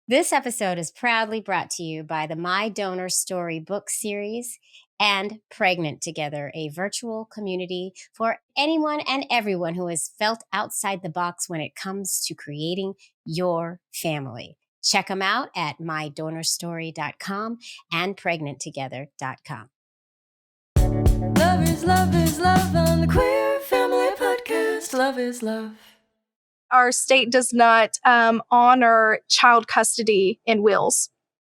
This episode is proudly brought to you by the My Donor Story book series and Pregnant Together, a virtual community for anyone and everyone who has felt outside the box when it comes to creating your family. Check them out at mydonorstory.com and pregnanttogether.com. Love is love on the Queer Family Podcast. Love is love. Our state does not honor child custody in wills.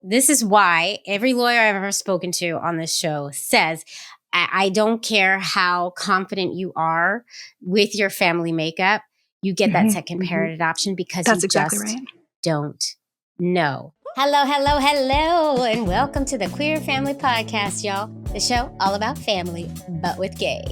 This is why every lawyer I've ever spoken to on this show says, I don't care how confident you are with your family makeup, you get that second parent adoption because That's you exactly just right. don't know. Hello, and welcome to the Queer Family Podcast, y'all. The show all about family, but with gay.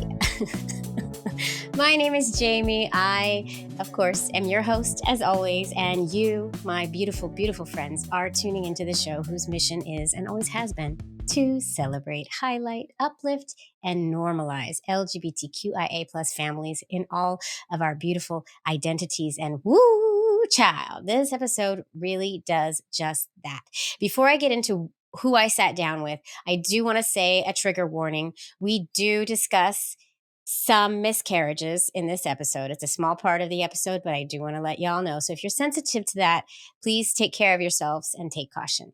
My name is Jaimie. I, of course, am your host as always, and you, my beautiful, beautiful friends, are tuning into the show whose mission is and always has been to celebrate, highlight, uplift, and normalize LGBTQIA plus families in all of our beautiful identities. And woo, child, this episode really does just that. Before I get into who I sat down with, I do want to say a trigger warning. We do discuss some miscarriages in this episode. It's a small part of the episode, but I do want to let y'all know. So if you're sensitive to that, please take care of yourselves and take caution.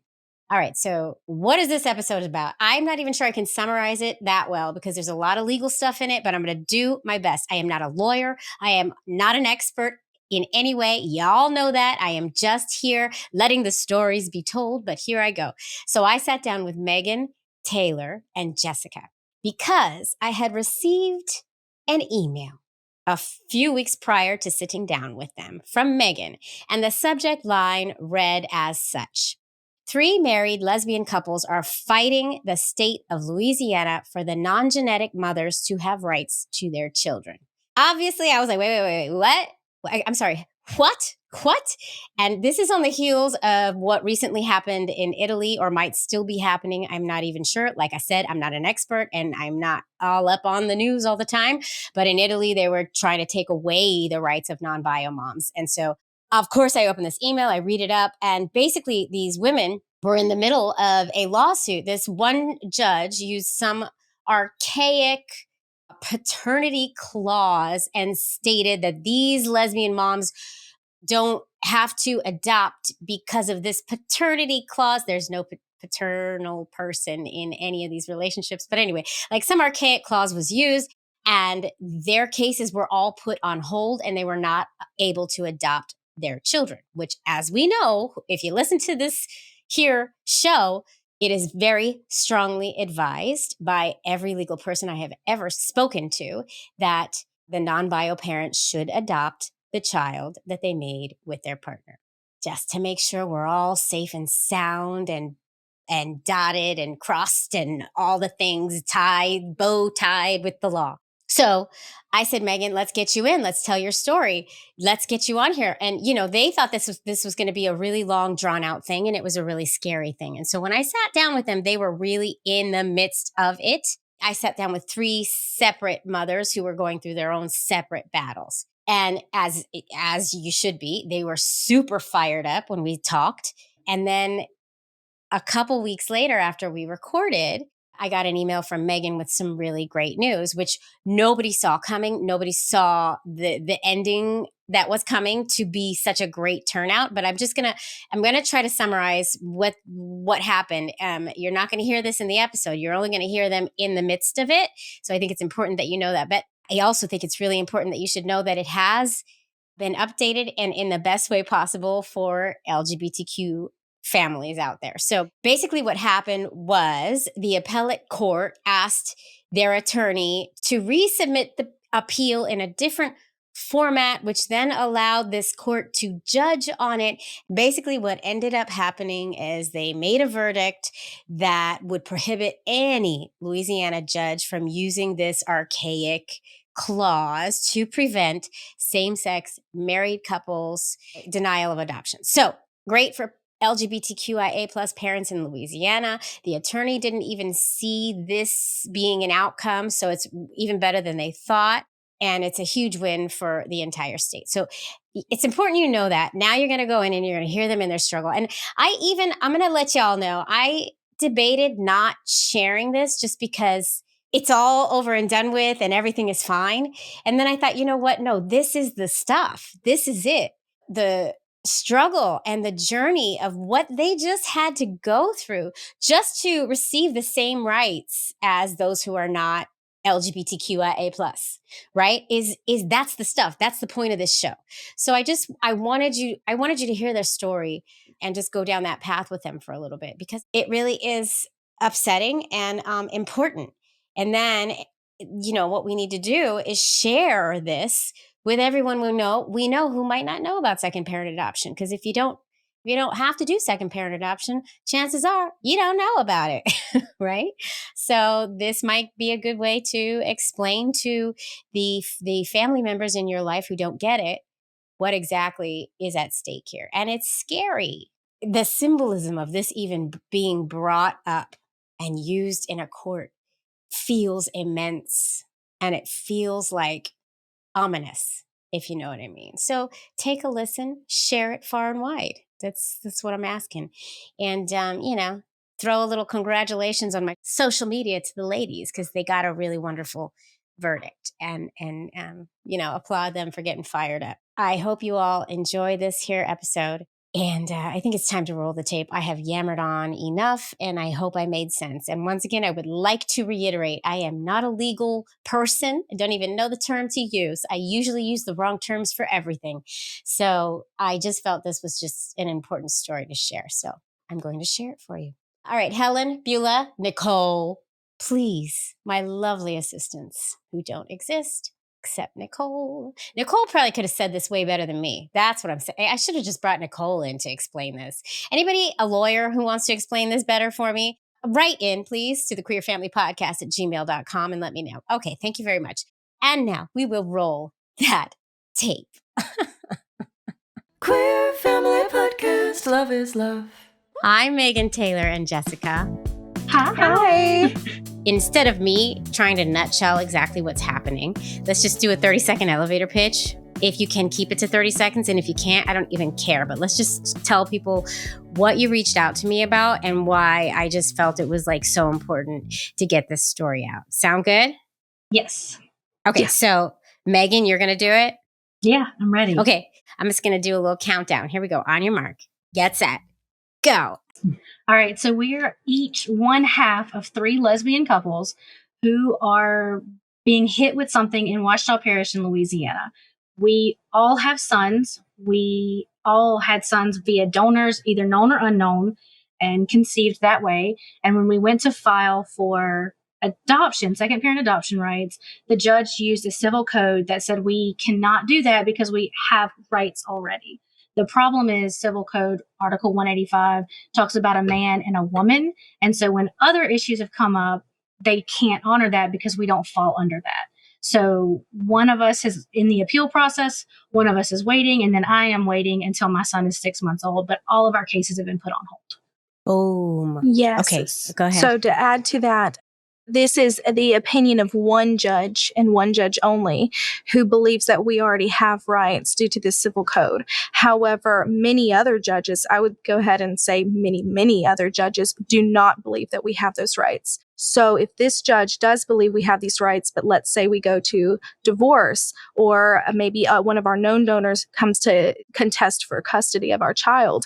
All right, so what is this episode about? I'm not even sure I can summarize it that well because there's a lot of legal stuff in it, but I'm going to do my best. I am not a lawyer. I am not an expert in any way. Y'all know that. I am just here letting the stories be told, but here I go. So I sat down with Megan, Taylor, and Jessica because I had received an email a few weeks prior to sitting down with them from Megan, and the subject line read as such. 3 married lesbian couples are fighting the state of Louisiana for the non-genetic mothers to have rights to their children. Obviously, I was like, wait, what? I'm sorry, what? And this is on the heels of what recently happened in Italy or might still be happening. I'm not even sure. Like I said, I'm not an expert and I'm not all up on the news all the time. But in Italy, they were trying to take away the rights of non-bio moms. And so, of course, I open this email, I read it up, and basically these women were in the middle of a lawsuit. This one judge used some archaic paternity clause and stated that these lesbian moms don't have to adopt because of this paternity clause. There's no paternal person in any of these relationships. But anyway, like some archaic clause was used and their cases were all put on hold and they were not able to adopt their children, which, as we know, if you listen to this here show, it is very strongly advised by every legal person I have ever spoken to that the non-bio parent should adopt the child that they made with their partner, just to make sure we're all safe and sound and dotted and crossed and all the things tied, bow tied with the law. So I said, Megan, let's get you in. Let's tell your story. Let's get you on here. And, you know, they thought this was going to be a really long, drawn out thing. And it was a really scary thing. And so when I sat down with them, they were really in the midst of it. I sat down with 3 separate mothers who were going through their own separate battles. And as you should be, they were super fired up when we talked. And then a couple weeks later, after we recorded, I got an email from Megan with some really great news, which nobody saw coming. Nobody saw the ending that was coming to be such a great turnout. But I'm going to try to summarize what happened. You're not going to hear this in the episode. You're only going to hear them in the midst of it. So I think it's important that you know that. But I also think it's really important that you should know that it has been updated and in the best way possible for LGBTQ families out there. So basically what happened was the appellate court asked their attorney to resubmit the appeal in a different format, which then allowed this court to judge on it. Basically what ended up happening is they made a verdict that would prohibit any Louisiana judge from using this archaic clause to prevent same-sex married couples denial of adoption. So great for LGBTQIA plus parents in Louisiana. The attorney didn't even see this being an outcome, so it's even better than they thought. And it's a huge win for the entire state. So it's important you know that. Now you're going to go in and you're going to hear them in their struggle. And I'm going to let y'all know, I debated not sharing this just because it's all over and done with and everything is fine. And then I thought, you know what? No, this is the stuff. This is it. The struggle and the journey of what they just had to go through just to receive the same rights as those who are not LGBTQIA plus, right? Is that's the stuff. That's the point of this show. So I wanted you to hear their story and just go down that path with them for a little bit, because it really is upsetting and important. And then, what we need to do is share this with everyone we know who might not know about second parent adoption. Because if you don't have to do second parent adoption, chances are you don't know about it, right? So this might be a good way to explain to the family members in your life who don't get it what exactly is at stake here. And it's scary. The symbolism of this even being brought up and used in a court feels immense, and it feels like ominous, if you know what I mean. So take a listen, share it far and wide. That's what I'm asking. And, throw a little congratulations on my social media to the ladies, because they got a really wonderful verdict, and applaud them for getting fired up. I hope you all enjoy this here episode. And I think it's time to roll the tape. I have yammered on enough, and I hope I made sense. And once again, I would like to reiterate, I am not a legal person. I don't even know the term to use. I usually use the wrong terms for everything. So I just felt this was just an important story to share. So I'm going to share it for you. All right, Helen, Beulah, Nicole, please, my lovely assistants who don't exist, except Nicole. Nicole probably could have said this way better than me. That's what I'm saying. I should have just brought Nicole in to explain this. Anybody, a lawyer who wants to explain this better for me, write in, please, to the queerfamilypodcast@gmail.com and let me know. Okay, thank you very much. And now we will roll that tape. Queer Family Podcast, love is love. I'm Megan Taylor and Jessica. Hi. Instead of me trying to nutshell exactly what's happening, let's just do a 30-second elevator pitch. If you can keep it to 30 seconds, and if you can't, I don't even care. But let's just tell people what you reached out to me about and why I just felt it was like so important to get this story out. Sound good? Yes. Okay, Yeah. So Megan, you're going to do it? Yeah, I'm ready. Okay, I'm just going to do a little countdown. Here we go. On your mark, get set, go. All right. So we're each one half of three lesbian couples who are being hit with something in Ouachita Parish in Louisiana. We all have sons. We all had sons via donors, either known or unknown, and conceived that way. And when we went to file for adoption, second parent adoption rights, the judge used a civil code that said we cannot do that because we have rights already. The problem is Civil Code Article 185 talks about a man and a woman. And so when other issues have come up, they can't honor that because we don't fall under that. So one of us is in the appeal process, one of us is waiting, and then I am waiting until my son is 6 months old. But all of our cases have been put on hold. Boom. Yes. Okay, go ahead. So to add to that, this is the opinion of one judge and one judge only, who believes that we already have rights due to this civil code. However, many other judges, I would go ahead and say many other judges do not believe that we have those rights. So if this judge does believe we have these rights, but let's say we go to divorce, or maybe one of our known donors comes to contest for custody of our child,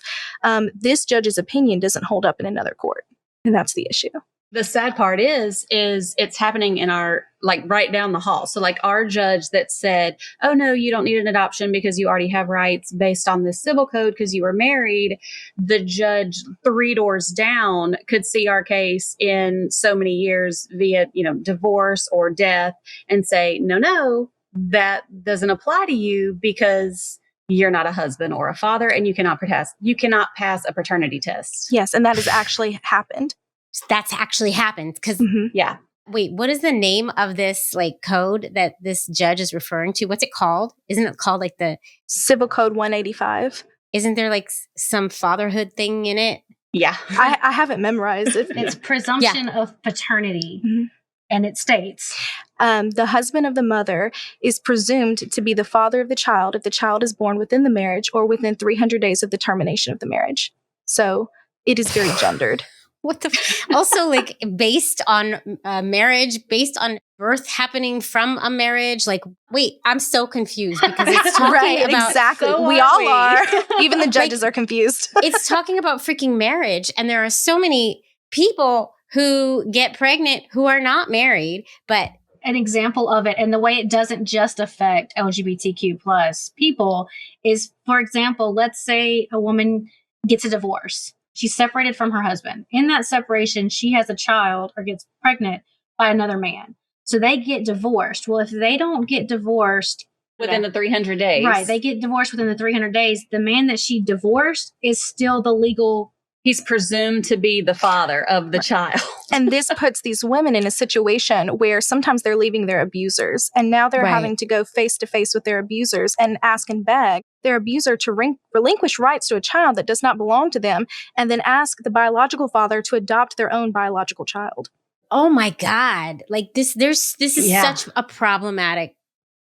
this judge's opinion doesn't hold up in another court. And that's the issue. The sad part is it's happening in our, like, right down the hall. So like our judge that said, oh no, you don't need an adoption because you already have rights based on this civil code because you were married. The judge 3 doors down could see our case in so many years via, divorce or death and say, no, that doesn't apply to you because you're not a husband or a father and you cannot pass a paternity test. Yes. And that has actually happened. That's actually happened because, Yeah. Wait, what is the name of this code that this judge is referring to? What's it called? Isn't it called the Civil Code 185? Isn't there some fatherhood thing in it? Yeah. I have it memorized. It's presumption of paternity. Mm-hmm. And it states, the husband of the mother is presumed to be the father of the child if the child is born within the marriage or within 300 days of the termination of the marriage. So it is very gendered. What the? Also, like based on marriage, based on birth happening from a marriage. Like, wait, I'm so confused because it's talking Right, about exactly. So we are all we. are. Even the judges are confused. it's talking about freaking marriage, and there are so many people who get pregnant who are not married, but an example of it, and the way it doesn't just affect LGBTQ plus people is, for example, let's say a woman gets a divorce. She's separated from her husband. In that separation, she has a child or gets pregnant by another man. So they get divorced. Well, if they don't get divorced within the 300 days. right, they get divorced within the 300 days, the man that she divorced is still the legal. He's presumed to be the father of the child. And this puts these women in a situation where sometimes they're leaving their abusers. And now they're Right. having to go face to face with their abusers and ask and beg their abuser to relinquish rights to a child that does not belong to them, and then ask the biological father to adopt their own biological child. oh my God, like this is Yeah. such a problematic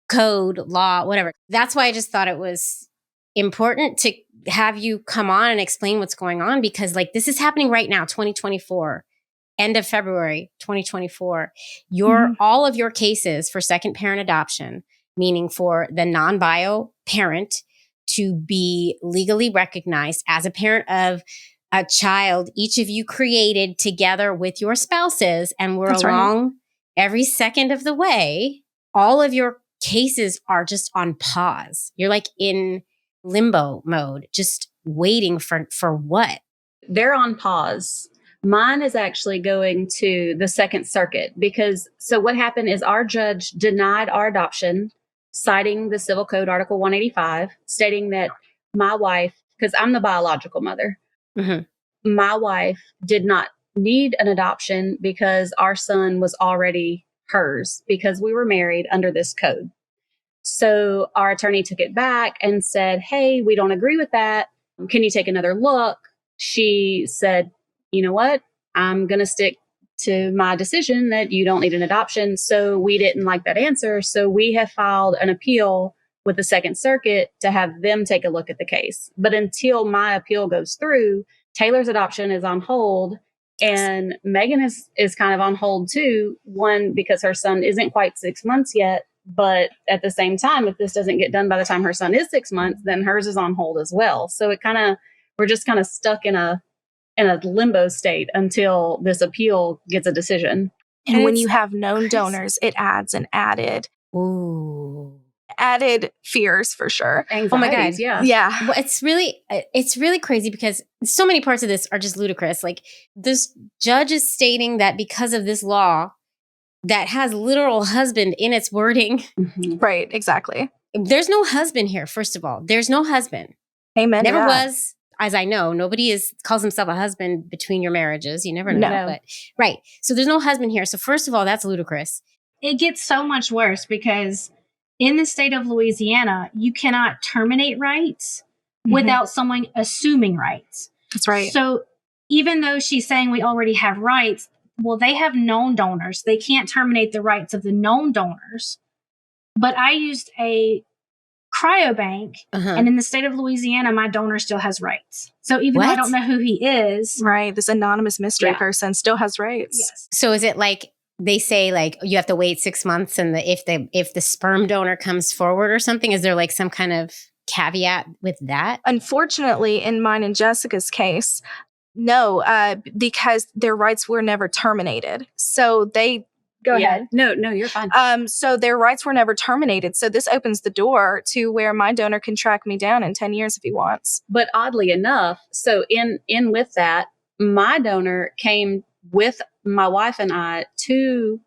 code, law, whatever. That's why I just thought it was important to have you come on and explain what's going on, because like this is happening right now, 2024, end of February, 2024. All of your cases for second parent adoption, meaning for the non-bio parent to be legally recognized as a parent of a child each of you created together with your spouses and were That's right. along every second of the way, all of your cases are just on pause. You're like in limbo mode, just waiting for what? They're on pause. Mine is actually going to the Second Circuit because so what happened is our judge denied our adoption, citing the Civil Code Article 185, stating that my wife, because I'm the biological mother, my wife did not need an adoption because our son was already hers because we were married under this code. So our attorney took it back and said, hey, we don't agree with that. Can you take another look? She said, you know what? I'm going to stick to my decision that you don't need an adoption. So we didn't like that answer. So we have filed an appeal with the Second Circuit to have them take a look at the case. But until my appeal goes through, Taylor's adoption is on hold. And Megan is kind of on hold too. One, because her son isn't quite 6 months yet. But at the same time, if this doesn't get done by the time her son is 6 months, then hers is on hold as well. So we're just kind of stuck in a limbo state until this appeal gets a decision. And when you have known donors, it adds an added fears for sure. Anxieties, Oh my God. yeah. Yeah. Well, it's really crazy because so many parts of this are just ludicrous. Like this judge is stating that because of this law that has literal husband in its wording. Right, exactly. There's no husband here, first of all. There's no husband. Amen. Never to that. was, as I know. Nobody calls himself a husband between your marriages. You never know. No. But right. So there's no husband here. So first of all, that's ludicrous. It gets so much worse because in the state of Louisiana, you cannot terminate rights without someone assuming rights. That's right. So even though she's saying we already have rights, well, they have known donors. They can't terminate the rights of the known donors. But I used a cryobank, and in the state of Louisiana, my donor still has rights. So even though I don't know who he is. Right. This anonymous mystery person still has rights. Yes. So is it like they say like you have to wait 6 months and if the sperm donor comes forward or something? Is there like some kind of caveat with that? Unfortunately, in mine and Jessica's case, no, because their rights were never terminated. So they go ahead. No, you're fine. So their rights were never terminated. So this opens the door to where my donor can track me down in 10 years if he wants. But oddly enough, so in with that, my donor came with my wife and I to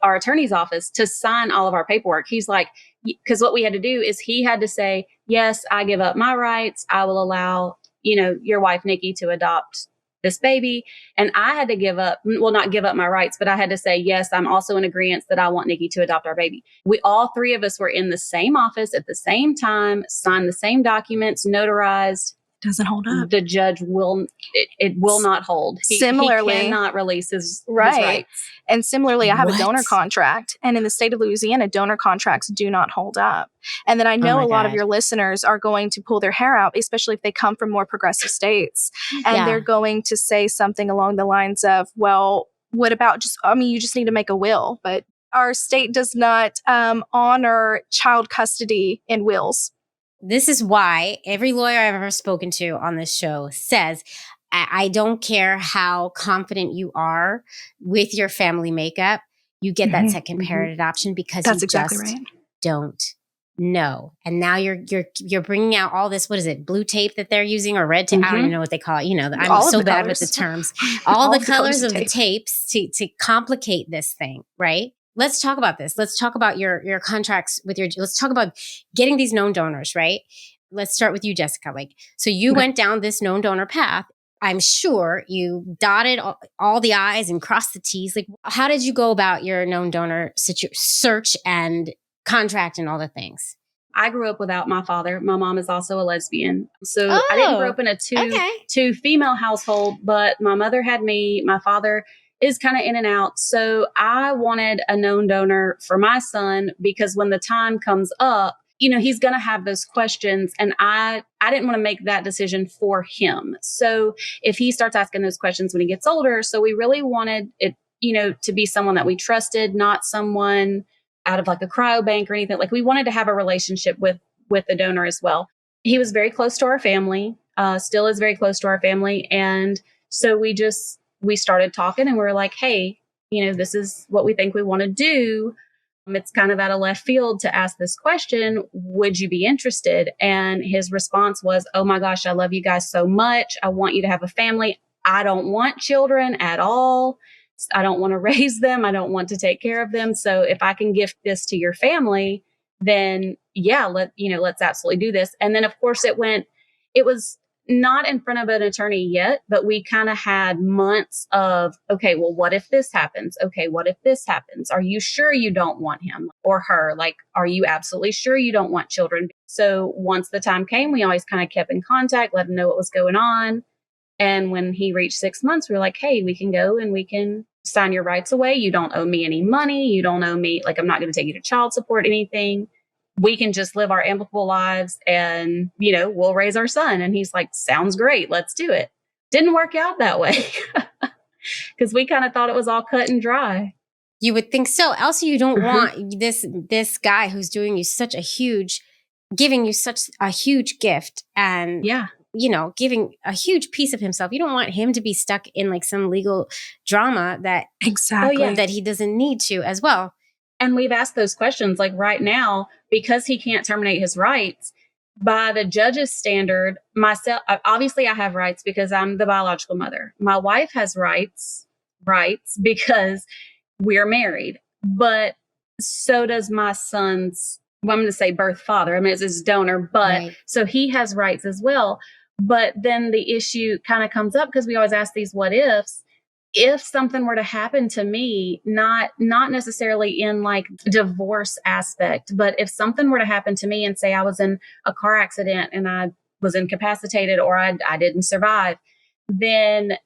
our attorney's office to sign all of our paperwork. He's like, because what we had to do is he had to say, yes, I give up my rights. I will allow, your wife, Nikki, to adopt this baby. And I had to not give up my rights, but I had to say, yes, I'm also in agreement that I want Nikki to adopt our baby. All three of us were in the same office at the same time, signed the same documents, notarized, Doesn't hold up. the judge it will not hold. Similarly, he cannot release his right. rights. And similarly, I have a What? donor contract. And in the state of Louisiana, donor contracts do not hold up. And then I know my a lot of God. your listeners are going to pull their hair out, especially if they come from more progressive states. And Yeah. they're going to say something along the lines of, well, what about you just need to make a will. But our state does not honor child custody in wills. This is why every lawyer I've ever spoken to on this show says, I don't care how confident you are with your family makeup, you get that second parent adoption because That's you exactly just right. don't know. And now you're bringing out all this, what is it, blue tape that they're using or red tape? I don't even know what they call it. I'm All of so the bad colors. with the terms. All the colors of the tape. tapes to complicate this thing, right? Let's talk about this. Let's talk about your contracts with let's talk about getting these known donors, right? Let's start with you, Jessica. So you went down this known donor path. I'm sure you dotted all the I's and crossed the T's. How did you go about your known donor search and contract and all the things? I grew up without my father. My mom is also a lesbian. So I didn't grow up in a two female household, but my mother had me. My father is kind of in and out. So I wanted a known donor for my son because when the time comes up, he's going to have those questions. And I didn't want to make that decision for him. So if he starts asking those questions when he gets older, so we really wanted it, to be someone that we trusted, not someone out of a cryobank or anything. We wanted to have a relationship with the donor as well. He was very close to our family, still is very close to our family. And so we started talking and we were like, hey, this is what we think we want to do. It's kind of out of left field to ask this question. Would you be interested? And his response was, oh my gosh, I love you guys so much. I want you to have a family. I don't want children at all. I don't want to raise them. I don't want to take care of them. So if I can gift this to your family, then yeah, let's absolutely do this. And then of course it was not in front of an attorney yet, but we kind of had months of, okay, well, what if this happens? Okay, what if this happens? Are you sure you don't want him or her? Are you absolutely sure you don't want children? So once the time came, we always kind of kept in contact, let him know what was going on. And when he reached 6 months, we were like, hey, we can go and we can sign your rights away. You don't owe me any money. You don't owe me, I'm not going to take you to child support, anything. We can just live our amicable lives and, we'll raise our son. And he's like, sounds great. Let's do it. Didn't work out that way because we kind of thought it was all cut and dry. You would think so. Also, you don't want this guy who's giving you such a huge gift and giving a huge piece of himself. You don't want him to be stuck in some legal drama that that he doesn't need to as well. And we've asked those questions right now, because he can't terminate his rights by the judge's standard. Myself, obviously I have rights because I'm the biological mother. My wife has rights because we're married, but so does my son's, I'm going to say birth father. It's his donor, but so he has rights as well. But then the issue kind of comes up because we always ask these what ifs. If something were to happen to me, not necessarily in divorce aspect, but if something were to happen to me and say I was in a car accident and I was incapacitated or I didn't survive, then,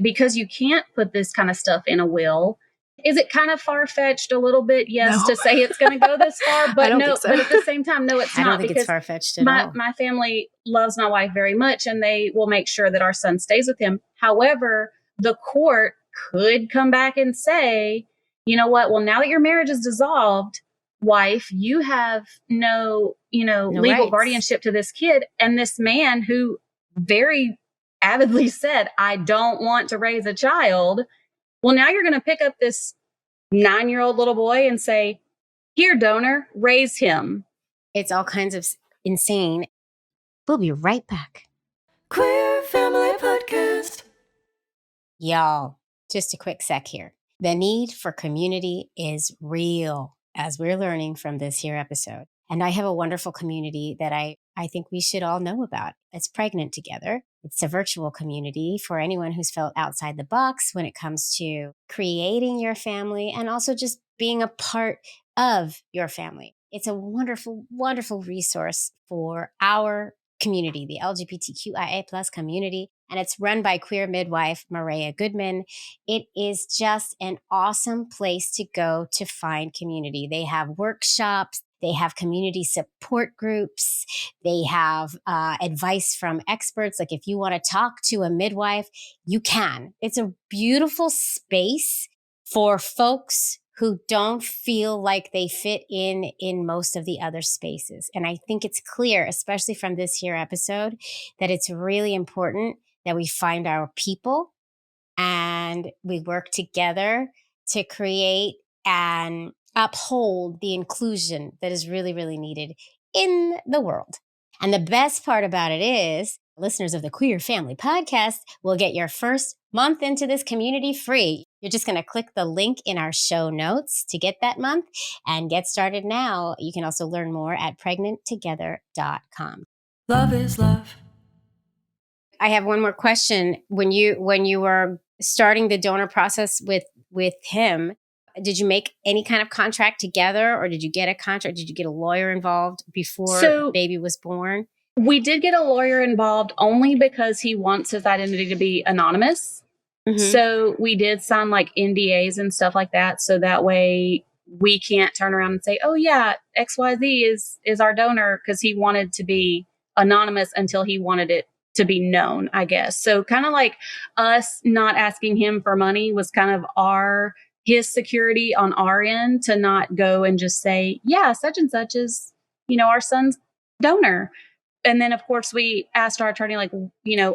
because you can't put this kind of stuff in a will. Is it kind of far-fetched a little bit? Yes, to say it's going to go this far, but no, but at the same time, no, it's not. I don't think it's far-fetched at all. My family loves my wife very much and they will make sure that our son stays with him. However, the court could come back and say, you know what? Well, now that your marriage is dissolved, wife, you have no legal rights. Guardianship to this kid. And this man who very avidly said, I don't want to raise a child. Well, now you're going to pick up this 9-year-old little boy and say, here, donor, raise him. It's all kinds of insane. We'll be right back. Queer Family Podcast. Y'all, just a quick sec here. The need for community is real, as we're learning from this here episode. And I have a wonderful community that I think we should all know about. It's Pregnant Together. It's a virtual community for anyone who's felt outside the box when it comes to creating your family and also just being a part of your family. It's a wonderful, wonderful resource for our community, the LGBTQIA plus community, and it's run by queer midwife Maria Goodman. It is just an awesome place to go to find community. They have workshops, they have community support groups, they have advice from experts. Like if you want to talk to a midwife, you can. It's a beautiful space for folks who don't feel like they fit in most of the other spaces. And I think it's clear, especially from this here episode, that it's really important that we find our people and we work together to create and uphold the inclusion that is really, really needed in the world. And the best part about it is listeners of the Queer Family Podcast will get your first month into this community free. You're just going to click the link in our show notes to get that month and get started now. You can also learn more at pregnanttogether.com. Love is love. I have one more question. When you were starting the donor process with him, did you make any kind of contract together, or did you get a contract? Did you get a lawyer involved before baby was born? We did get a lawyer involved only because he wants his identity to be anonymous. Mm-hmm. So we did sign like NDAs and stuff like that. So that way we can't turn around and say, oh yeah, XYZ is our donor, because he wanted to be anonymous until he wanted it to be known, I guess. So kind of like us not asking him for money was kind of his security on our end to not go and just say, yeah, such and such is, our son's donor. And then, of course, we asked our attorney, like,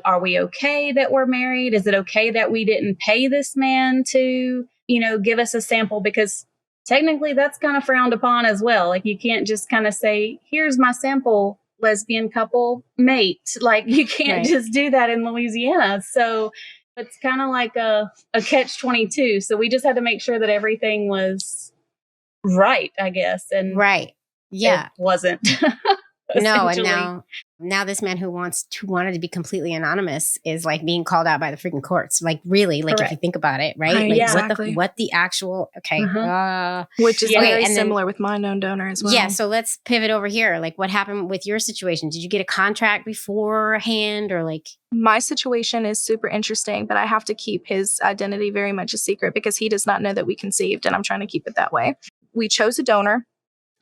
are we okay that we're married? Is it okay that we didn't pay this man to, give us a sample? Because technically that's kind of frowned upon as well. Like, you can't just kind of say, here's my sample, lesbian couple mate. Like, you can't just do that in Louisiana. So it's kind of like a catch-22. So we just had to make sure that everything was right, I guess. And it wasn't. No, and now this man who wanted to be completely anonymous is like being called out by the freaking courts. Like really, like Correct. If you think about it, right? Like exactly. what the actual which is very similar with my known donor as well. Yeah, so let's pivot over here. Like what happened with your situation? Did you get a contract beforehand, or like? My situation is super interesting, but I have to keep his identity very much a secret because he does not know that we conceived, and I'm trying to keep it that way. We chose a donor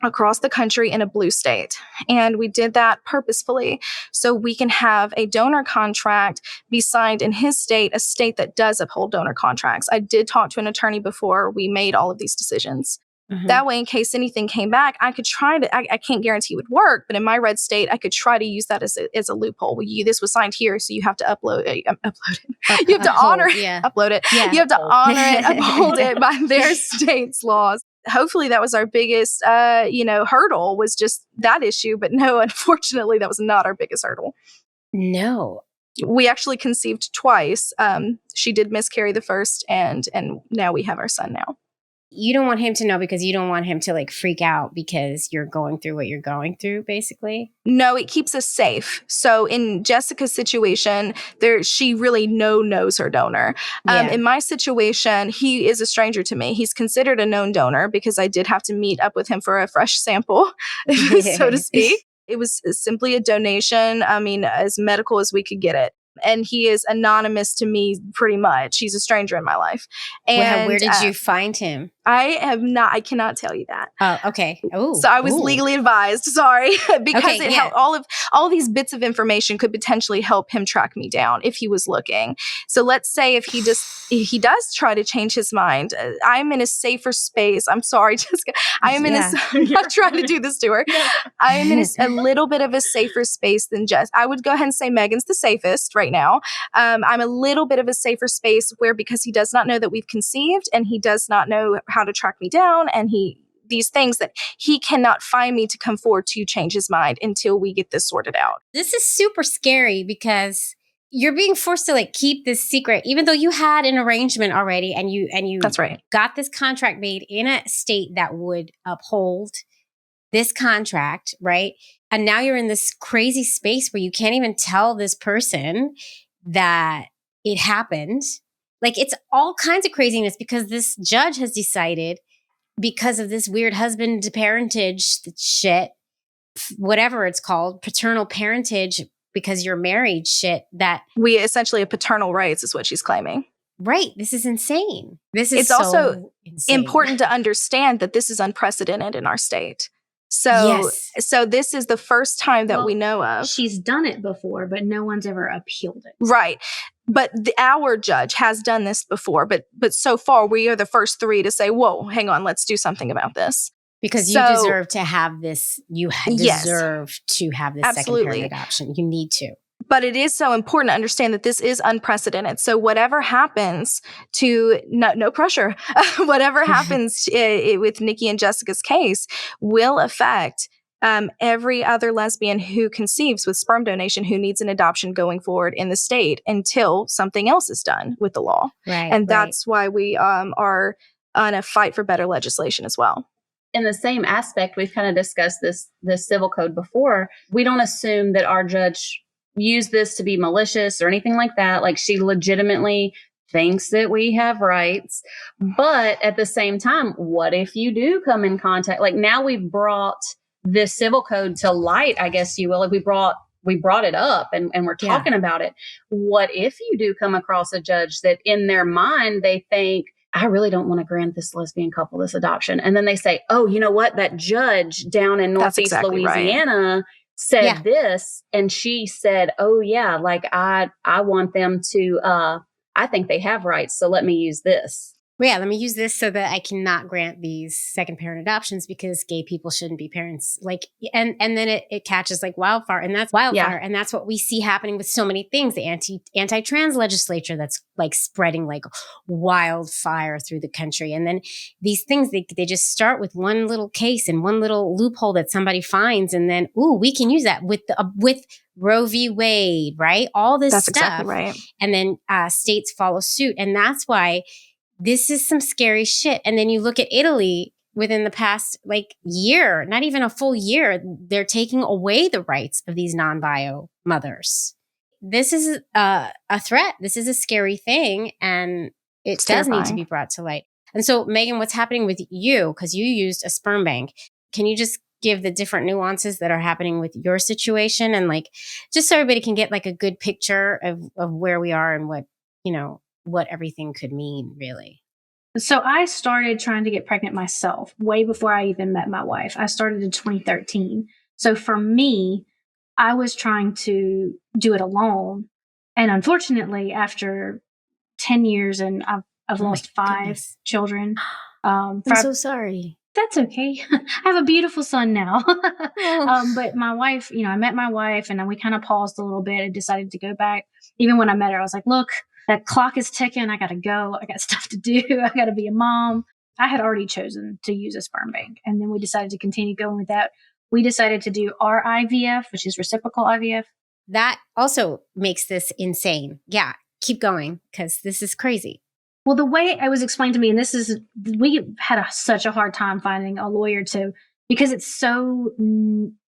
across the country in a blue state. And we did that purposefully so we can have a donor contract be signed in his state, a state that does uphold donor contracts. I did talk to an attorney before we made all of these decisions. Mm-hmm. That way, in case anything came back, I could try to, I can't guarantee it would work, but in my red state, I could try to use that as a loophole. This was signed here, so you have to upload it. You have to honor it. Upload it. Yeah. You have to honor it, uphold it by their state's laws. Hopefully that was our biggest, hurdle, was just that issue. But no, unfortunately, that was not our biggest hurdle. No. We actually conceived twice. She did miscarry the first, and now we have our son now. You don't want him to know because you don't want him to like freak out because you're going through what you're going through, basically? No, it keeps us safe. So in Jessica's situation, she really knows her donor. In my situation, he is a stranger to me. He's considered a known donor because I did have to meet up with him for a fresh sample, so to speak. It was simply a donation. I mean, as medical as we could get it. And he is anonymous to me pretty much. He's a stranger in my life. And where did you find him? I cannot tell you that. Oh, okay. Oh, so I was legally advised. Sorry, because all of these bits of information could potentially help him track me down if he was looking. So let's say if he does try to change his mind, I'm in a safer space. I'm sorry, Jessica. I'm not trying to do this to her. I am in a little bit of a safer space than Jess. I would go ahead and say Megan's the safest right now. I'm a little bit of a safer space where, because he does not know that we've conceived and he does not know how to track me down, and these things that he cannot find me to come forward to change his mind until we get this sorted out. This is super scary because you're being forced to like keep this secret, even though you had an arrangement already and you That's right. got this contract made in a state that would uphold this contract, right? And now you're in this crazy space where you can't even tell this person that it happened. Like, it's all kinds of craziness because this judge has decided, because of this weird husband parentage shit, whatever it's called, paternal parentage because you're married shit that we essentially have paternal rights is what she's claiming. Right. This is insane. It's also important to understand that this is unprecedented in our state. So this is the first time that we know of. She's done it before, but no one's ever appealed it. Right. But our judge has done this before. But so far, we are the first three to say, whoa, hang on, let's do something about this. Because you deserve to have this. You deserve to have this second parent adoption. You need to. But it is so important to understand that this is unprecedented. So whatever happens to, no pressure, whatever happens with Nikki and Jessica's case will affect every other lesbian who conceives with sperm donation who needs an adoption going forward in the state until something else is done with the law. Right, and that's why we are on a fight for better legislation as well. In the same aspect, we've kind of discussed this civil code before. We don't assume that our judge used this to be malicious or anything like that. Like, she legitimately thinks that we have rights. But at the same time, what if you do come in contact? Like, now we've brought this civil code to light, I guess you will. Like, we brought it up and we're talking about it. What if you do come across a judge that in their mind, they think, I really don't want to grant this lesbian couple this adoption. And then they say, oh, you know what? That judge down in Northeast Louisiana said this. And she said, oh yeah, like I want them to, I think they have rights. So let me use this. Well, yeah, let me use this so that I cannot grant these second parent adoptions because gay people shouldn't be parents. Like, and then it catches like wildfire, and that's wildfire. Yeah. And that's what we see happening with so many things. The anti-trans legislature that's like spreading like wildfire through the country. And then these things, they just start with one little case and one little loophole that somebody finds. And then, we can use that with Roe v. Wade, right? All this stuff. Exactly right. And then states follow suit. And that's why this is some scary shit. And then you look at Italy within the past like year, not even a full year, they're taking away the rights of these non-bio mothers. This is a threat. This is a scary thing. And it does need to be brought to light. And so, Megan, what's happening with you? Because you used a sperm bank. Can you just give the different nuances that are happening with your situation? And like, just so everybody can get like a good picture of where we are and what everything could mean, really. So I started trying to get pregnant myself way before I even met my wife. I started in 2013. So for me, I was trying to do it alone. And unfortunately, after 10 years and I've lost 5 children. I'm so sorry. That's okay. I have a beautiful son now. But my wife, I met my wife and we kind of paused a little bit and decided to go back. Even when I met her, I was like, look, that clock is ticking. I got to go. I got stuff to do. I got to be a mom. I had already chosen to use a sperm bank. And then we decided to continue going with that. We decided to do our IVF, which is reciprocal IVF. That also makes this insane. Yeah, keep going because this is crazy. Well, the way it was explained to me, and we had such a hard time finding a lawyer because it's so,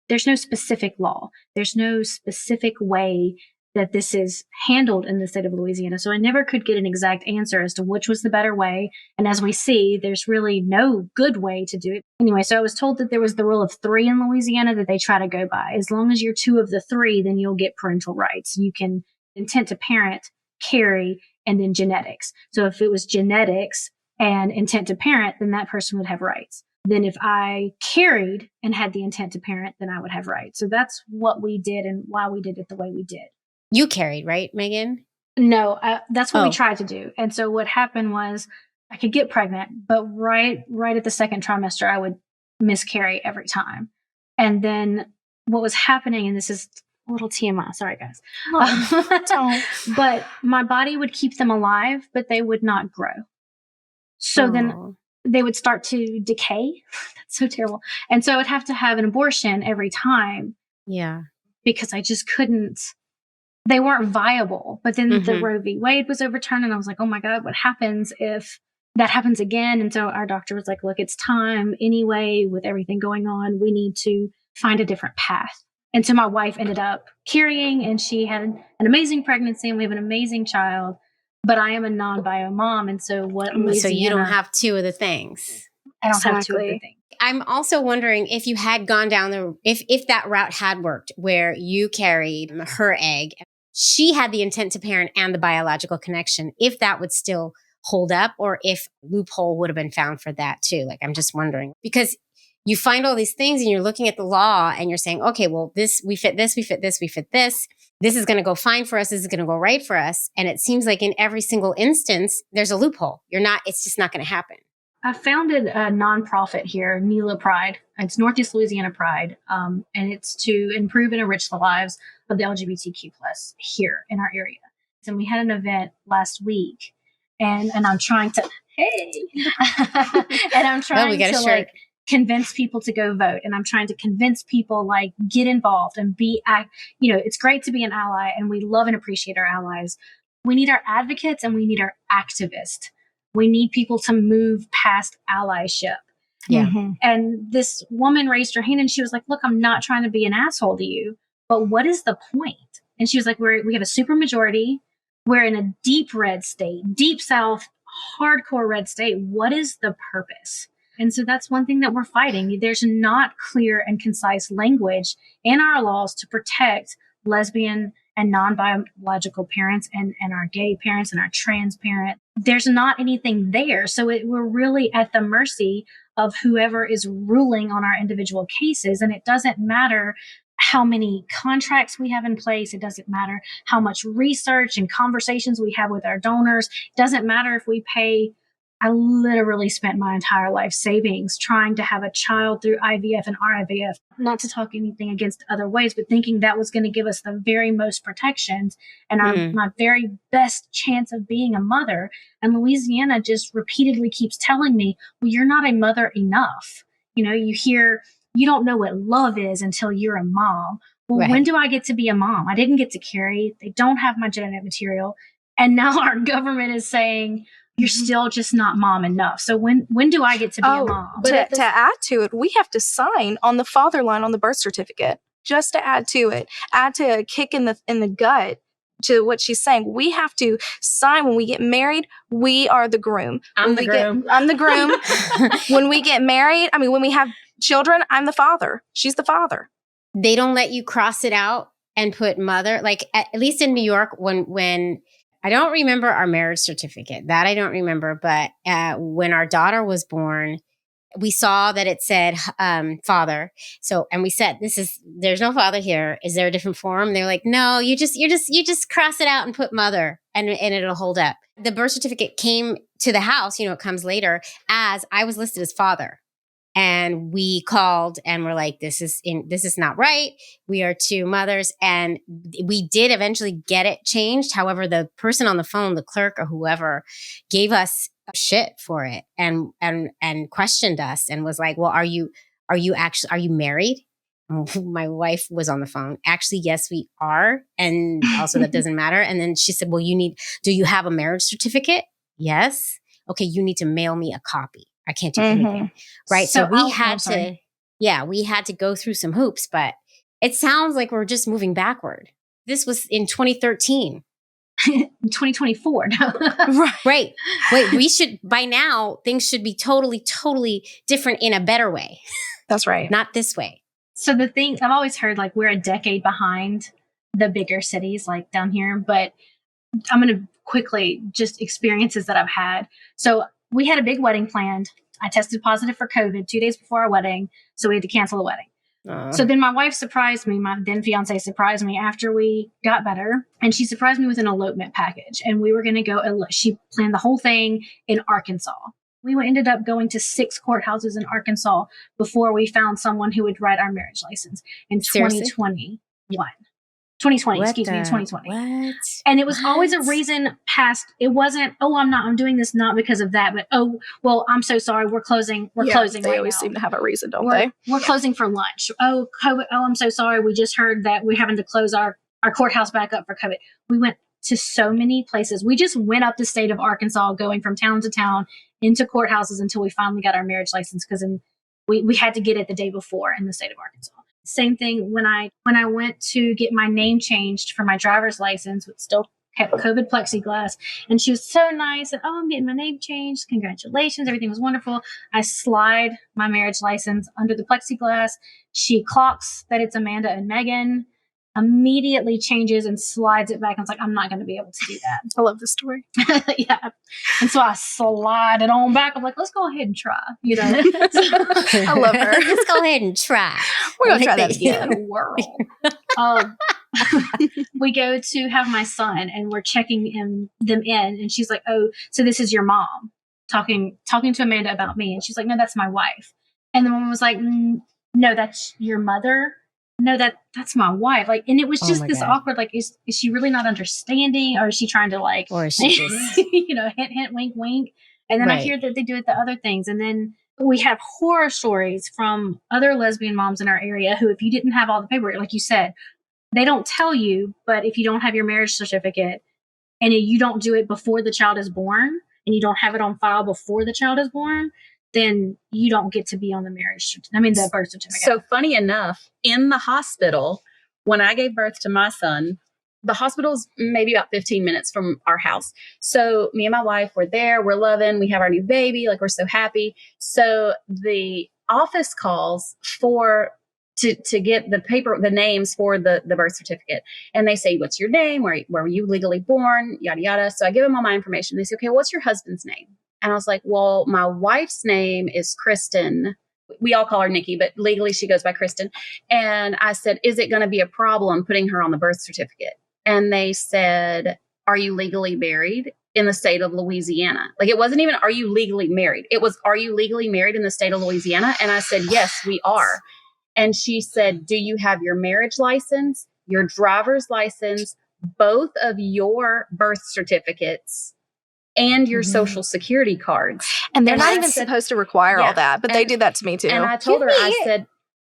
there's no specific law. There's no specific way that this is handled in the state of Louisiana. So I never could get an exact answer as to which was the better way. And as we see, there's really no good way to do it. Anyway, so I was told that there was the rule of 3 in Louisiana that they try to go by. As long as you're 2 of the 3, then you'll get parental rights. You can intent to parent, carry, and then genetics. So if it was genetics and intent to parent, then that person would have rights. Then if I carried and had the intent to parent, then I would have rights. So that's what we did and why we did it the way we did. You carried, right, Megan? No, that's what we tried to do. And so what happened was I could get pregnant, but right at the second trimester, I would miscarry every time. And then what was happening, and this is a little TMI, sorry guys. But my body would keep them alive, but they would not grow. So then they would start to decay. That's so terrible. And so I would have to have an abortion every time. Yeah. Because I just couldn't. They weren't viable. But then the Roe v. Wade was overturned. And I was like, oh my God, what happens if that happens again? And so our doctor was like, look, it's time anyway, with everything going on, we need to find a different path. And so my wife ended up carrying, and she had an amazing pregnancy, and we have an amazing child. But I am a non-bio mom. And so So you don't have 2 of the things. I don't have 2 of the things. I'm also wondering if you had gone down if that route had worked where you carried her egg, she had the intent to parent and the biological connection, if that would still hold up or if loophole would have been found for that too. Like, I'm just wondering because you find all these things and you're looking at the law and you're saying, okay, well, we fit this, we fit this, we fit this. This is going to go fine for us. This is going to go right for us. And it seems like in every single instance, there's a loophole. It's just not going to happen. I founded a nonprofit here, NELA Pride. It's Northeast Louisiana Pride, and it's to improve and enrich the lives of the LGBTQ plus here in our area. And we had an event last week, and I'm trying to and I'm trying to convince people to go vote, and I'm trying to convince people get involved and it's great to be an ally, and we love and appreciate our allies. We need our advocates and we need our activists. We need people to move past allyship. Yeah. Mm-hmm. And this woman raised her hand and she was like, look, I'm not trying to be an asshole to you, but what is the point? And she was like, we have a super majority. We're in a deep red state, deep South, hardcore red state. What is the purpose? And so that's one thing that we're fighting. There's not clear and concise language in our laws to protect lesbian and non-biological parents and our gay parents and our trans parents. There's not anything there. So we're really at the mercy of whoever is ruling on our individual cases. And it doesn't matter how many contracts we have in place. It doesn't matter how much research and conversations we have with our donors. It doesn't matter if we pay. I literally spent my entire life savings trying to have a child through IVF and RIVF, not to talk anything against other ways, but thinking that was going to give us the very most protections and my very best chance of being a mother. And Louisiana just repeatedly keeps telling me, well, you're not a mother enough. You hear, you don't know what love is until you're a mom. Well, Right. When do I get to be a mom? I didn't get to carry. They don't have my genetic material. And now our government is saying, you're still just not mom enough. So when do I get to be a mom? To add to it, we have to sign on the father line on the birth certificate, just to add to it, add to a kick in the gut to what she's saying. We have to sign when we get married. We are the groom. I'm the groom. I'm the groom. When we get married, when we have children, I'm the father. She's the father. They don't let you cross it out and put mother, like at least in New York, when I don't remember our marriage certificate. That I don't remember. But when our daughter was born, we saw that it said father. So, and we said, there's no father here. Is there a different form? They're like, no, you just cross it out and put mother and it'll hold up. The birth certificate came to the house, it comes later, as I was listed as father. And we called and we're like, this is not right. We are two mothers. And we did eventually get it changed. However, the person on the phone, the clerk or whoever, gave us shit for it and questioned us and was like, well, are you married? My wife was on the phone. Actually, yes, we are. And also that doesn't matter. And then she said, well, do you have a marriage certificate? Yes. Okay. You need to mail me a copy. I can't do anything. Right. So we had to go through some hoops, but it sounds like we're just moving backward. This was in 2013. 2024. Right. Wait, by now, things should be totally, totally different in a better way. That's right. Not this way. So the thing I've always heard, we're a decade behind the bigger cities down here, but I'm going to quickly just experiences that I've had. So we had a big wedding planned. I tested positive for COVID 2 days before our wedding, so we had to cancel the wedding. So then my wife surprised me. My then fiance surprised me after we got better, and she surprised me with an elopement package. And we were going to go. She planned the whole thing in Arkansas. We ended up going to 6 courthouses in Arkansas before we found someone who would write our marriage license in 2021. 2020. What? And it was always a reason past. It wasn't, I'm doing this not because of that, but, I'm so sorry. We're closing. Closing. They right always now. seem to have a reason, don't they? We're closing for lunch. Oh, COVID. Oh, I'm so sorry. We just heard that we're having to close our courthouse back up for COVID. We went to so many places. We just went up the state of Arkansas, going from town to town into courthouses until we finally got our marriage license, because we had to get it the day before in the state of Arkansas. Same thing when I went to get my name changed for my driver's license, which still COVID plexiglass. And she was so nice. And, I'm getting my name changed. Congratulations. Everything was wonderful. I slide my marriage license under the plexiglass. She clocks that it's Amanda and Megan, immediately changes and slides it back. I was like, I'm not going to be able to do that. I love this story. Yeah. And so I slide it on back. I'm like, let's go ahead and try, I love her. Let's go ahead and try. We're going to try Like that again. the world. We go to have my son and we're checking them in, and she's like, oh, so this is your mom talking to Amanda about me. And she's like, no, that's my wife. And the woman was like, no, that's your mother. No, that's my wife. Like, and it was just this God. awkward, like, is she really not understanding, or is she trying to like, Or is she just hint, wink, wink. And then I hear that they do it the other things. And then we have horror stories from other lesbian moms in our area who, if you didn't have all the paperwork, like you said, they don't tell you, but if you don't have your marriage certificate and you don't do it before the child is born and you don't have it on file before the child is born, then you don't get to be on the the birth certificate. So funny enough, in the hospital, when I gave birth to my son, the hospital's maybe about 15 minutes from our house. So me and my wife were there. We're loving. We have our new baby. Like, we're so happy. So the office calls to get the names for the birth certificate. And they say, what's your name? Where were you legally born? Yada, yada. So I give them all my information. They say, okay, what's your husband's name? And I was like, well, my wife's name is Kristen. We all call her Nikki, but legally she goes by Kristen. And I said, is it going to be a problem putting her on the birth certificate? And they said, are you legally married in the state of Louisiana? Like, it wasn't even, are you legally married? It was, are you legally married in the state of Louisiana? And I said, yes, we are. And she said, do you have your marriage license, your driver's license, both of your birth certificates, and your social security cards? And they're not even supposed to require all that, but they do that to me too. And I told her,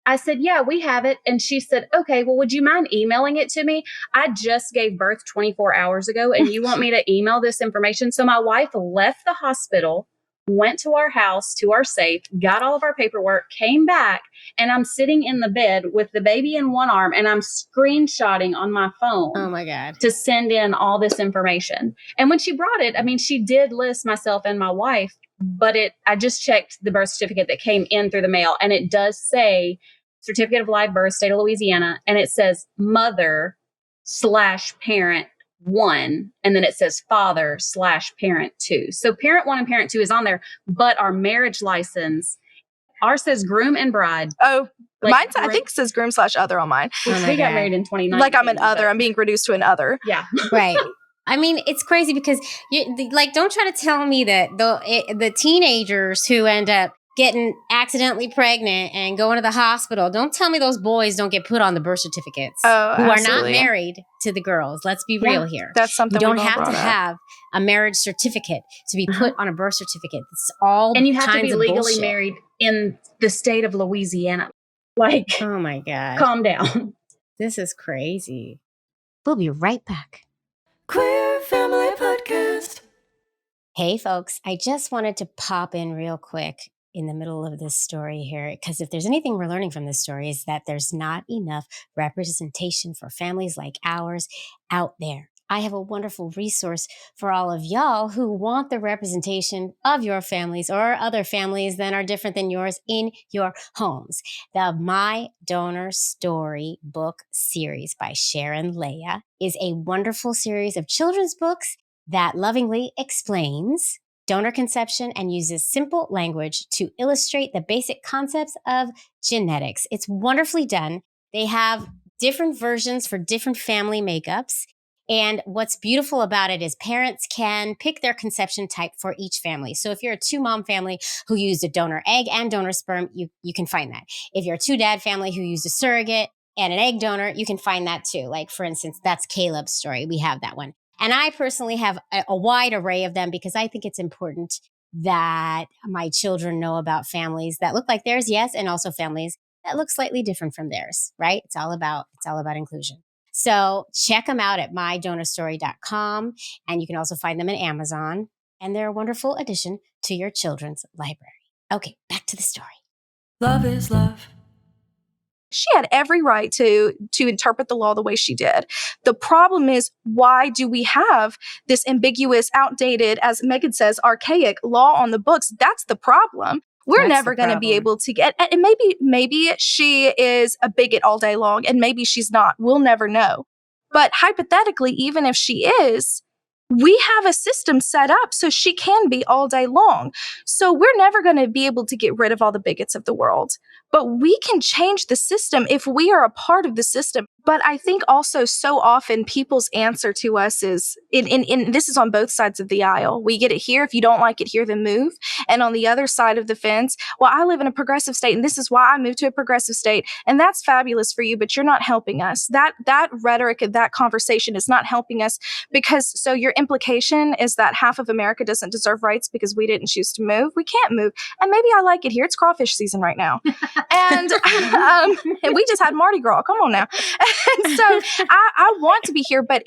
I said, yeah, we have it. And she said, okay, well, would you mind emailing it to me? I just gave birth 24 hours ago and you want me to email this information? So my wife left the hospital, went to our house, to our safe, got all of our paperwork, came back, and I'm sitting in the bed with the baby in one arm and I'm screenshotting on my phone. Oh my God. To send in all this information. And when she brought it, I mean, she did list myself and my wife, but I just checked the birth certificate that came in through the mail, and it does say certificate of live birth, state of Louisiana, and it says mother/parent 1, and then it says father/parent 2. So parent 1 and parent 2 is on there, but our marriage license, ours says groom and bride. Oh, mine, I think, says groom/other on mine. We got married in 2019. Like, I'm an other. I'm being reduced to an other. Yeah. Right. I mean, it's crazy because don't try to tell me that the teenagers who end up getting accidentally pregnant and going to the hospital, don't tell me those boys don't get put on the birth certificates who are not married to the girls. Let's be real here. That's something you don't have to have a marriage certificate to be put on a birth certificate. It's all and you have to be legally bullshit. Married in the state of Louisiana. Like, oh my God. Calm down. This is crazy. We'll be right back. Queer Family Podcast. Hey folks, I just wanted to pop in real quick in the middle of this story here, because if there's anything we're learning from this story is that there's not enough representation for families like ours out there. I have a wonderful resource for all of y'all who want the representation of your families or other families that are different than yours in your homes. The My Donor Story book series by Sharon Leah is a wonderful series of children's books that lovingly explains donor conception and uses simple language to illustrate the basic concepts of genetics. It's wonderfully done. They have different versions for different family makeups. And what's beautiful about it is parents can pick their conception type for each family. So if you're a 2-mom family who used a donor egg and donor sperm, you can find that. If you're a 2-dad family who used a surrogate and an egg donor, you can find that too. Like, for instance, that's Caleb's story. We have that one. And I personally have a wide array of them because I think it's important that my children know about families that look like theirs, yes, and also families that look slightly different from theirs, right? It's all about inclusion. So check them out at mydonorstory.com, and you can also find them in Amazon, and they're a wonderful addition to your children's library. Okay, back to the story. Love is love. She had every right to interpret the law the way she did. The problem is, why do we have this ambiguous, outdated, as Megan says, archaic law on the books? That's the problem. We're never going to be able to get, and maybe she is a bigot all day long, and maybe she's not. We'll never know. But hypothetically, even if she is, we have a system set up so she can be all day long. So we're never going to be able to get rid of all the bigots of the world. But we can change the system if we are a part of the system. But I think also so often people's answer to us is, in this is on both sides of the aisle. We get it here. If you don't like it here, then move. And on the other side of the fence, well, I live in a progressive state, and this is why I moved to a progressive state. And that's fabulous for you, but you're not helping us. That rhetoric of that conversation is not helping us, because so your implication is that half of America doesn't deserve rights because we didn't choose to move. We can't move. And maybe I like it here. It's crawfish season right now. And we just had Mardi Gras. Come on now. And so I want to be here, but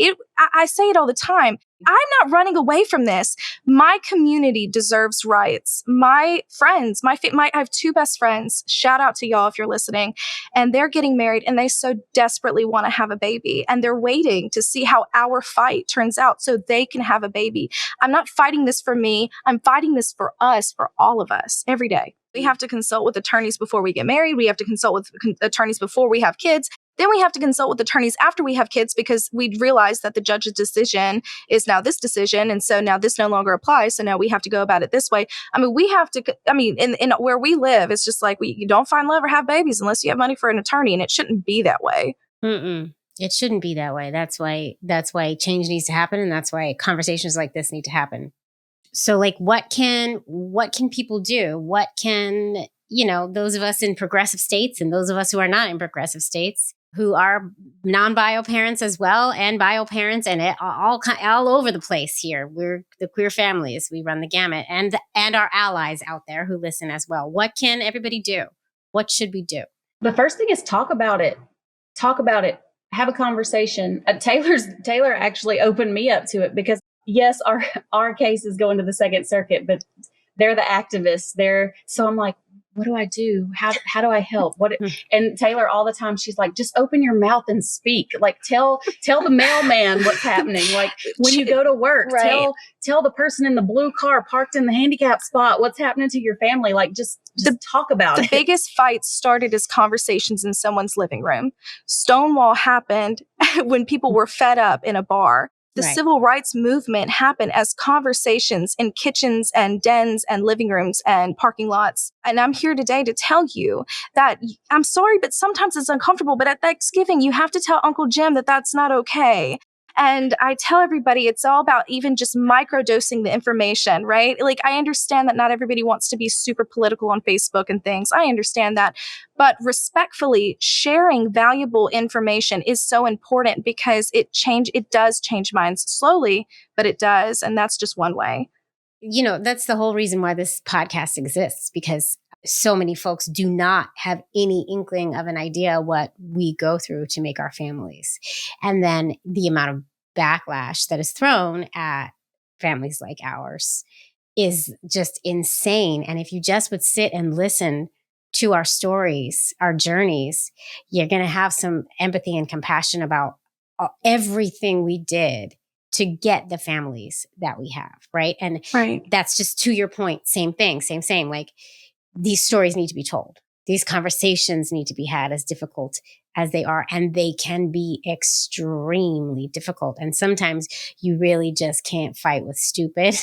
I say it all the time. I'm not running away from this. My community deserves rights. My friends, I have two best friends. Shout out to y'all if you're listening. And they're getting married, and they so desperately want to have a baby. And they're waiting to see how our fight turns out so they can have a baby. I'm not fighting this for me. I'm fighting this for us, for all of us, every day. We have to consult with attorneys before we get married. We have to consult with attorneys before we have kids. Then we have to consult with attorneys after we have kids, because we realize that the judge's decision is now this decision. And so now this no longer applies. So now we have to go about it this way. In where we live, it's just like you don't find love or have babies unless you have money for an attorney. And it shouldn't be that way. It shouldn't be that way. That's why change needs to happen. And that's why conversations like this need to happen. So like, what can people do? What can, those of us in progressive states and those of us who are not in progressive states, who are non-bio parents as well, and bio parents, and all over the place here. We're the queer families. We run the gamut, and our allies out there who listen as well. What can everybody do? What should we do? The first thing is talk about it. Talk about it. Have a conversation. Taylor actually opened me up to it, because yes, our case is going to the Second Circuit, but they're the activists. So I'm like, what do I do? How do I help? And Taylor, all the time, she's like, just open your mouth and speak. Like, tell the mailman what's happening. Like, when you go to work, right. Tell the person in the blue car parked in the handicap spot what's happening to your family. Like, just talk about it. The biggest fights started as conversations in someone's living room. Stonewall happened when people were fed up in a bar. The civil rights movement happened as conversations in kitchens and dens and living rooms and parking lots. And I'm here today to tell you that I'm sorry, but sometimes it's uncomfortable. But at Thanksgiving, you have to tell Uncle Jim that that's not okay. And I tell everybody it's all about even just microdosing the information, right? Like, I understand that not everybody wants to be super political on Facebook and things. I understand that. But respectfully, sharing valuable information is so important, because it does change minds slowly, but it does. And that's just one way. That's the whole reason why this podcast exists, because so many folks do not have any inkling of an idea what we go through to make our families. And then the amount of backlash that is thrown at families like ours is just insane. And if you just would sit and listen to our stories, our journeys, you're going to have some empathy and compassion about everything we did to get the families that we have. Right. And that's just, to your point, same thing, same. Like, these stories need to be told. These conversations need to be had, as difficult as they are. And they can be extremely difficult. And sometimes you really just can't fight with stupid.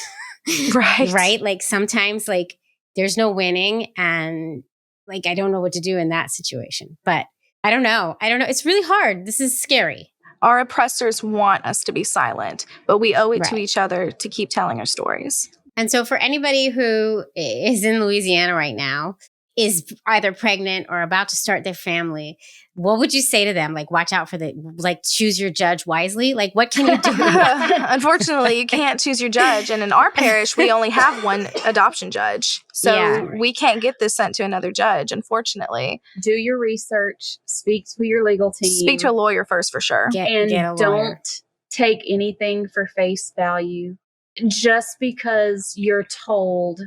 Right? Like, sometimes, like, there's no winning. And like, I don't know what to do in that situation. But I don't know. It's really hard. This is scary. Our oppressors want us to be silent, but we owe it to each other to keep telling our stories. And so for anybody who is in Louisiana right now, is either pregnant or about to start their family, what would you say to them? Like, watch out for choose your judge wisely. Like, what can you do? Unfortunately, you can't choose your judge. And in our parish, we only have one adoption judge. So we can't get this sent to another judge, unfortunately. Do your research. Speak to your legal team. Speak to a lawyer first, for sure. And don't take anything for face value. Just because you're told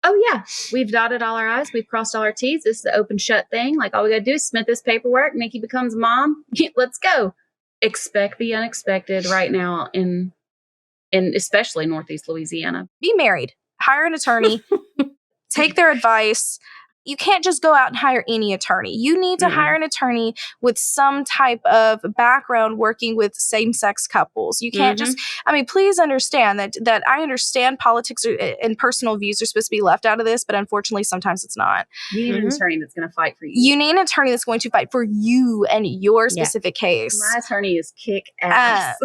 Oh, yeah. We've dotted all our I's. We've crossed all our T's. This is the open shut thing. Like, all we got to do is submit this paperwork. Nikki becomes mom. Let's go. Expect the unexpected right now in especially Northeast Louisiana. Be married. Hire an attorney. Take their advice. You can't just go out and hire any attorney. You need to hire an attorney with some type of background working with same-sex couples. You can't just, I mean, please understand that I understand politics and personal views are supposed to be left out of this, but unfortunately, sometimes it's not. You need an attorney that's going to fight for you. You need an attorney that's going to fight for you and your specific case. My attorney is kick ass.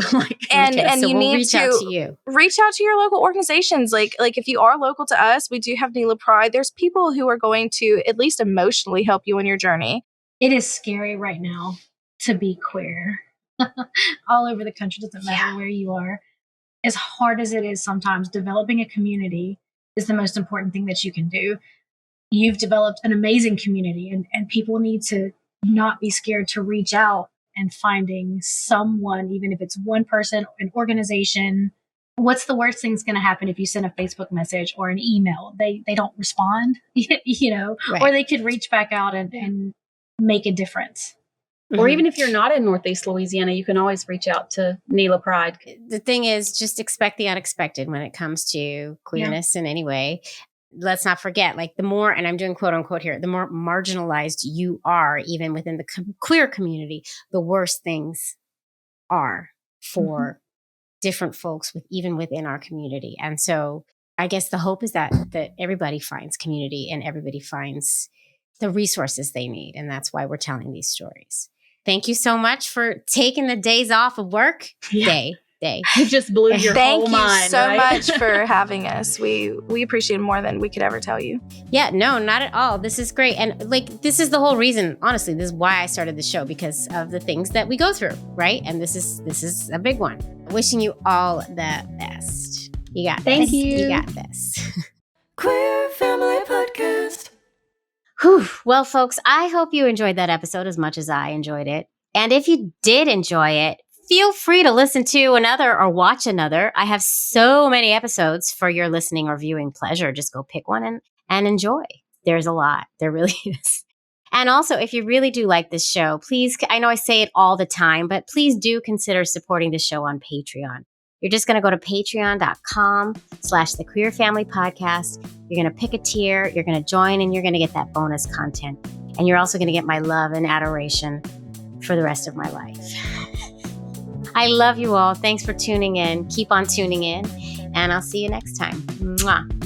And so you we'll need reach out to you. Reach out to your local organizations. Like if you are local to us, we do have NELA Pride. There's people who are going to at least emotionally help you on your journey. It is scary right now to be queer. All over the country, doesn't matter where you are. As hard as it is sometimes, developing a community is the most important thing that you can do. You've developed an amazing community, and people need to not be scared to reach out and finding someone, even if it's one person, an organization. What's the worst thing that's going to happen if you send a Facebook message or an email? They don't respond, or they could reach back out and make a difference. Or even if you're not in Northeast Louisiana, you can always reach out to NELA Pride. The thing is, just expect the unexpected when it comes to queerness in any way. Let's not forget, like the more, and I'm doing quote unquote here, the more marginalized you are, even within the queer community, the worse things are for different folks even within our community. And so I guess the hope is that everybody finds community and everybody finds the resources they need. And that's why we're telling these stories. Thank you so much for taking the days off of work. Day. You just blew your whole mind. Thank you so much for having us. We appreciate it more than we could ever tell you. Yeah, no, not at all. This is great. And this is the whole reason, honestly, this is why I started the show, because of the things that we go through, right? And this is a big one. Wishing you all the best. You got this. Thank you. You got this. Queer Family Podcast. Whew. Well, folks, I hope you enjoyed that episode as much as I enjoyed it. And if you did enjoy it, feel free to listen to another or watch another. I have so many episodes for your listening or viewing pleasure. Just go pick one and enjoy. There's a lot. There really is. And also, if you really do like this show, please, I know I say it all the time, but please do consider supporting the show on Patreon. You're just going to go to patreon.com/The Queer Family Podcast. You're going to pick a tier, you're going to join, and you're going to get that bonus content. And you're also going to get my love and adoration for the rest of my life. I love you all. Thanks for tuning in. Keep on tuning in, and I'll see you next time. Mwah.